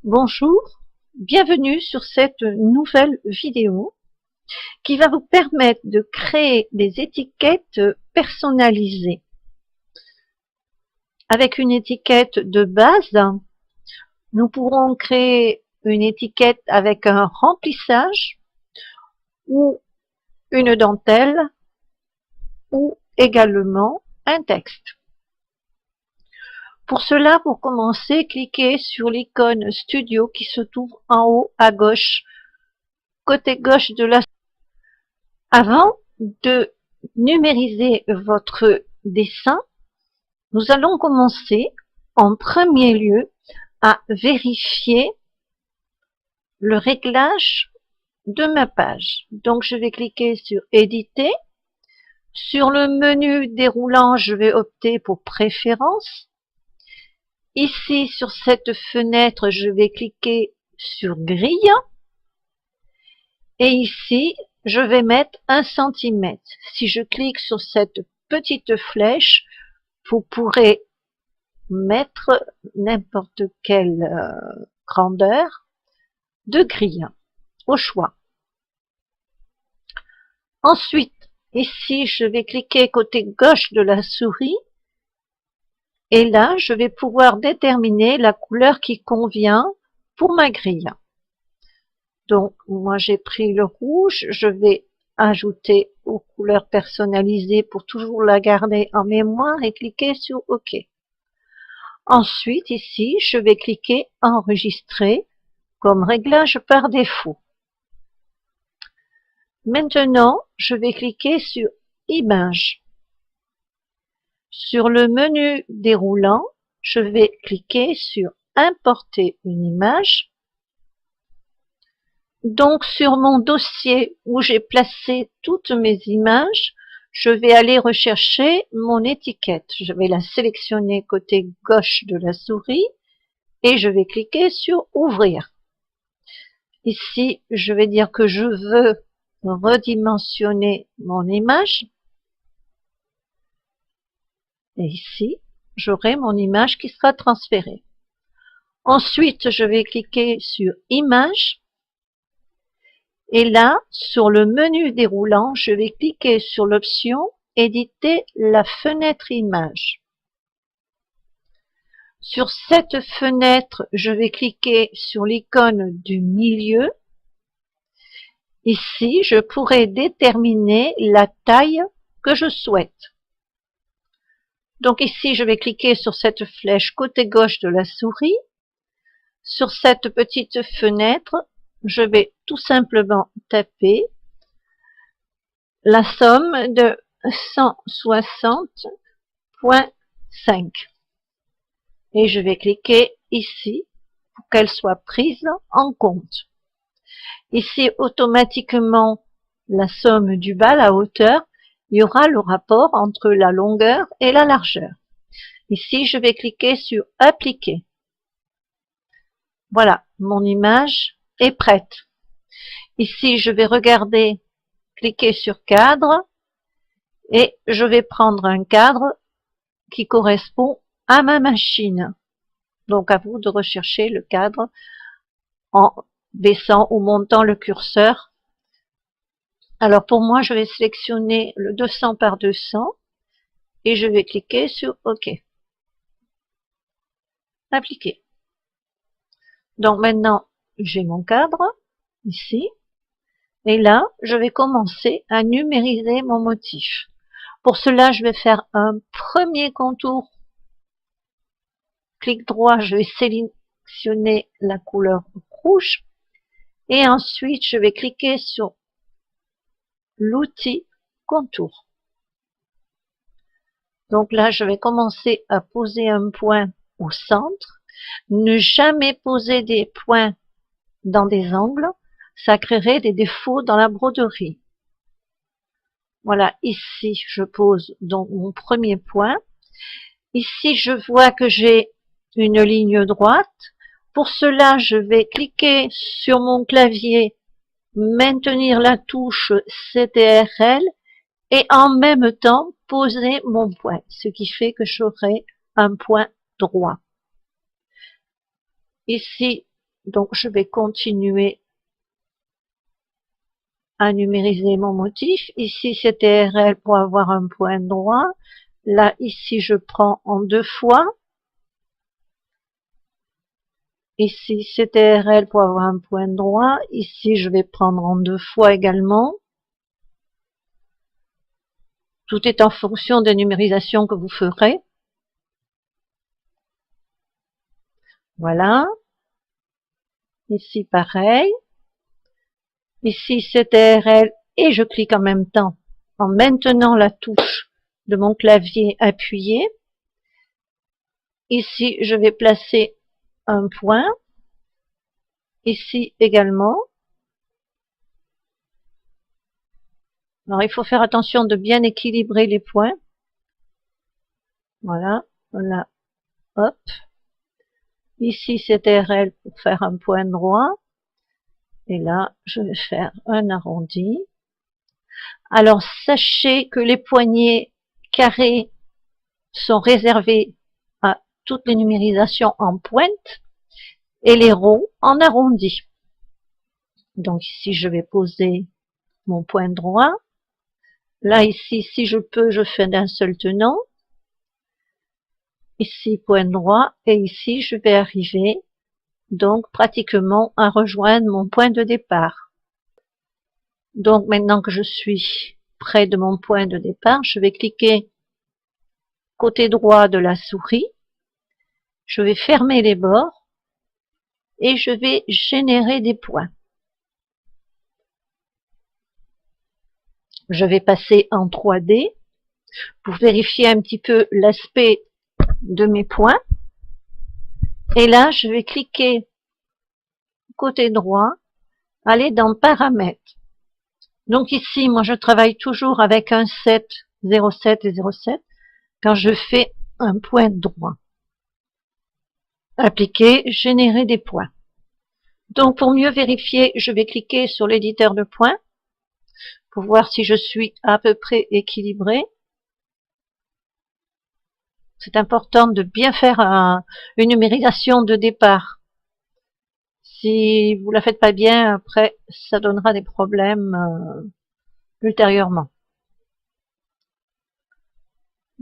Bonjour, bienvenue sur cette nouvelle vidéo qui va vous permettre de créer des étiquettes personnalisées. Avec une étiquette de base, nous pourrons créer une étiquette avec un remplissage ou une dentelle ou également un texte. Pour cela, pour commencer, cliquez sur l'icône Studio qui se trouve en haut à gauche, côté gauche de la. Avant de numériser votre dessin, nous allons commencer en premier lieu à vérifier le réglage de ma page. Donc, je vais cliquer sur Éditer. Sur le menu déroulant, je vais opter pour Préférences. Ici, sur cette fenêtre, je vais cliquer sur Grille. Et ici, je vais mettre 1 cm. Si je clique sur cette petite flèche, vous pourrez mettre n'importe quelle grandeur de grille au choix. Ensuite, ici, je vais cliquer côté gauche de la souris et là, je vais pouvoir déterminer la couleur qui convient pour ma grille. Donc, moi, j'ai pris le rouge. Je vais ajouter aux couleurs personnalisées pour toujours la garder en mémoire et cliquer sur OK. Ensuite, ici, je vais cliquer Enregistrer comme réglage par défaut. Maintenant, je vais cliquer sur Images. Sur le menu déroulant, je vais cliquer sur Importer une image. Donc, sur mon dossier où j'ai placé toutes mes images, je vais aller rechercher mon étiquette. Je vais la sélectionner côté gauche de la souris et je vais cliquer sur Ouvrir. Ici, je vais dire que je veux redimensionner mon image. Et ici, j'aurai mon image qui sera transférée. Ensuite, je vais cliquer sur Images. Et là, sur le menu déroulant, je vais cliquer sur l'option Éditer la fenêtre image. Sur cette fenêtre, je vais cliquer sur l'icône du milieu. Ici, je pourrai déterminer la taille que je souhaite. Donc ici, je vais cliquer sur cette flèche côté gauche de la souris. Sur cette petite fenêtre, je vais tout simplement taper la somme de 160,5 et je vais cliquer ici pour qu'elle soit prise en compte. Ici, automatiquement, la somme du bas, la hauteur, il y aura le rapport entre la longueur et la largeur. Ici, je vais cliquer sur Appliquer. Voilà, mon image est prête. Ici, je vais regarder, cliquer sur Cadre et je vais prendre un cadre qui correspond à ma machine. Donc, à vous de rechercher le cadre en baissant ou montant le curseur. Alors, pour moi, je vais sélectionner le 200 par 200 et je vais cliquer sur OK. Appliquer. Donc, maintenant, j'ai mon cadre ici. Et là, je vais commencer à numériser mon motif. Pour cela, je vais faire un premier contour. Clic droit, je vais sélectionner la couleur rouge. Et ensuite, je vais cliquer sur l'outil contour. Donc là, je vais commencer à poser un point au centre. Ne jamais poser des points dans des angles. Ça créerait des défauts dans la broderie. Voilà, ici, je pose donc mon premier point. Ici, je vois que j'ai une ligne droite. Pour cela, je vais cliquer sur mon clavier, maintenir la touche CTRL et en même temps poser mon point, ce qui fait que j'aurai un point droit. Ici, Donc, je vais continuer à numériser mon motif. Ici, c'est TRL pour avoir un point droit. Là, ici, je prends en 2 fois. Ici, c'est TRL pour avoir un point droit. Ici, je vais prendre en 2 fois également. Tout est en fonction des numérisations que vous ferez. Voilà. Ici, pareil. Ici, c'est TRL et je clique en même temps en maintenant la touche de mon clavier appuyé. Ici, je vais placer un point. Ici également. Alors, il faut faire attention de bien équilibrer les points. Voilà, voilà, hop. Ici, c'est TRL pour faire un point droit. Et là, je vais faire un arrondi. Alors, sachez que les poignées carrées sont réservées à toutes les numérisations en pointe et les ronds en arrondi. Donc ici, je vais poser mon point droit. Là, ici, si je peux, je fais d'un seul tenant. Ici, point droit. Et ici, je vais arriver donc pratiquement à rejoindre mon point de départ. Donc maintenant que je suis près de mon point de départ, je vais cliquer côté droit de la souris. Je vais fermer les bords et je vais générer des points. Je vais passer en 3D pour vérifier un petit peu l'aspect de mes points. Et là, je vais cliquer côté droit, aller dans Paramètres. Donc ici, moi, je travaille toujours avec un 7, 0,7 et 0,7 quand je fais un point droit. Appliquer, générer des points. Donc, pour mieux vérifier, je vais cliquer sur l'éditeur de points pour voir si je suis à peu près équilibré. C'est important de bien faire une numérisation de départ. Si vous la faites pas bien, après, ça donnera des problèmes ultérieurement.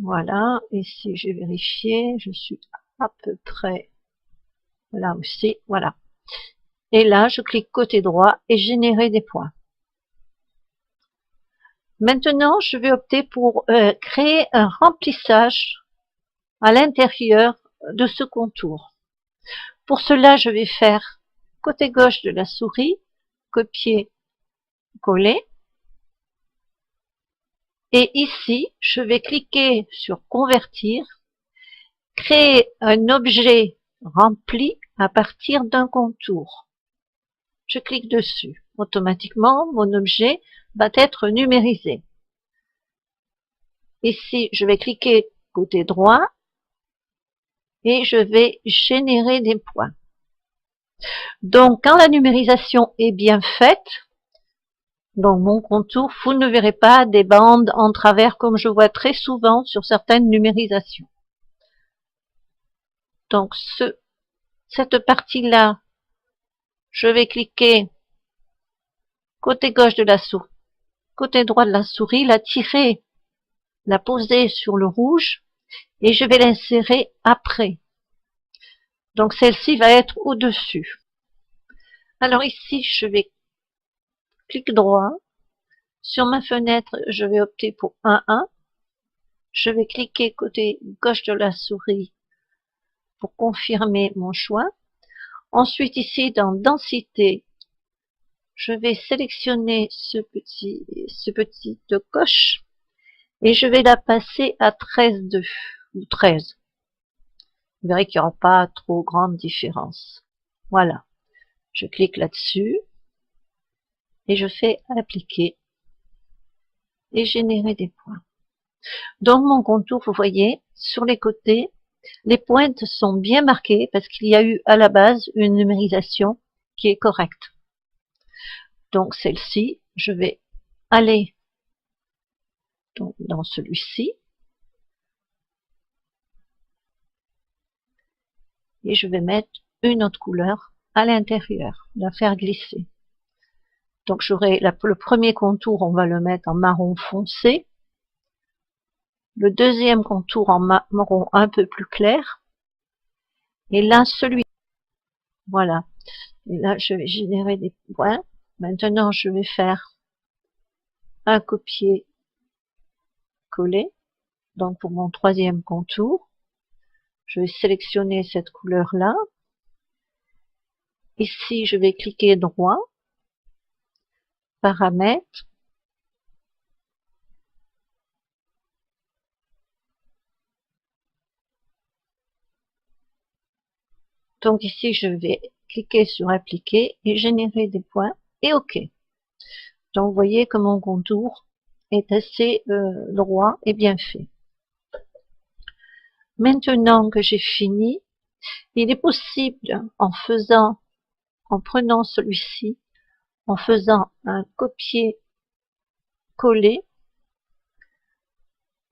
Voilà, ici j'ai vérifié, je suis à peu près là aussi, voilà. Et là, je clique côté droit et générer des points. Maintenant, je vais opter pour créer un remplissage à l'intérieur de ce contour. Pour cela, je vais faire côté gauche de la souris, copier, coller. Et ici, je vais cliquer sur convertir, créer un objet rempli à partir d'un contour. Je clique dessus. Automatiquement, mon objet va être numérisé. Ici, je vais cliquer côté droit et je vais générer des points. Donc, quand la numérisation est bien faite, dans mon contour, vous ne verrez pas des bandes en travers comme je vois très souvent sur certaines numérisations. Donc, cette partie-là, je vais cliquer côté gauche de la souris, côté droit de la souris, la tirer, la poser sur le rouge et je vais l'insérer après. Donc, celle-ci va être au-dessus. Alors ici, je vais clic droit. Sur ma fenêtre, je vais opter pour 1,1. Je vais cliquer côté gauche de la souris pour confirmer mon choix. Ensuite, ici, dans Densité, je vais sélectionner ce petit de coche et je vais la passer à 13,2 ou 13. Vous verrez qu'il n'y aura pas trop grande différence. Voilà. Je clique là-dessus et je fais appliquer et générer des points. Dans mon contour, vous voyez, sur les côtés, les pointes sont bien marquées parce qu'il y a eu à la base une numérisation qui est correcte. Donc celle-ci, je vais aller dans celui-ci et je vais mettre une autre couleur à l'intérieur, la faire glisser. Donc j'aurai le premier contour, on va le mettre en marron foncé. Le deuxième contour en marron un peu plus clair. Et là, voilà. Et là, je vais générer des points. Maintenant, je vais faire un copier-coller. Donc pour mon troisième contour, je vais sélectionner cette couleur-là. Ici, je vais cliquer droit, paramètres. Donc ici, je vais cliquer sur appliquer et générer des points et OK. Donc vous voyez que mon contour est assez droit et bien fait. Maintenant que j'ai fini, il est possible en prenant celui-ci, en faisant un copier-coller.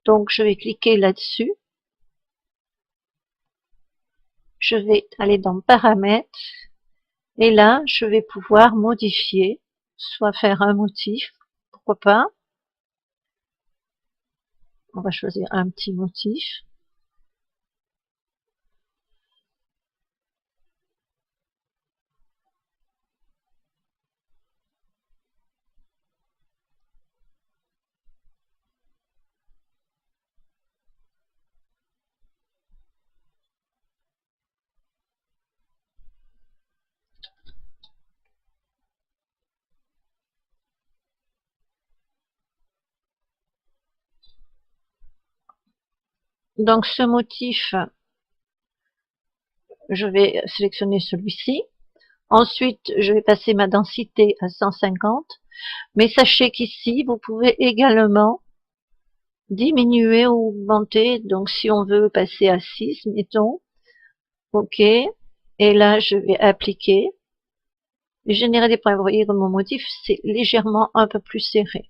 Donc je vais cliquer là-dessus. Je vais aller dans paramètres et là je vais pouvoir modifier, soit faire un motif, pourquoi pas. On va choisir un petit motif. Donc ce motif, je vais sélectionner celui-ci. Ensuite, je vais passer ma densité à 150. Mais sachez qu'ici, vous pouvez également diminuer ou augmenter. Donc si on veut passer à 6, mettons. OK. Et là, je vais appliquer. Générer des points. Vous voyez que mon motif, c'est légèrement un peu plus serré.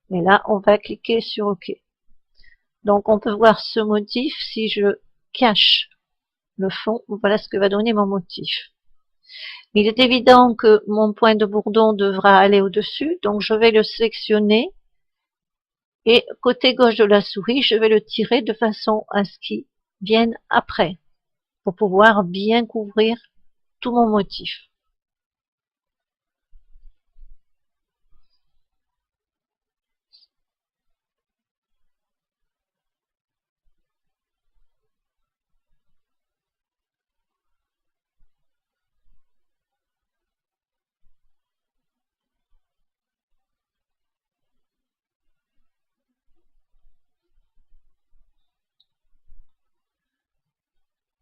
Et là, on va cliquer sur OK. Donc on peut voir ce motif. Si je cache le fond, voilà ce que va donner mon motif. Il est évident que mon point de bourdon devra aller au-dessus, donc je vais le sélectionner et côté gauche de la souris, je vais le tirer de façon à ce qu'il vienne après pour pouvoir bien couvrir tout mon motif.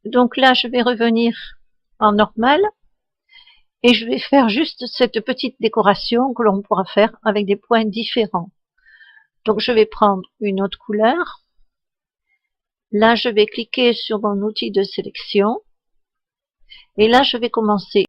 Donc là, je vais revenir en normal et je vais faire juste cette petite décoration que l'on pourra faire avec des points différents. Donc je vais prendre une autre couleur. Là, je vais cliquer sur mon outil de sélection et là, je vais commencer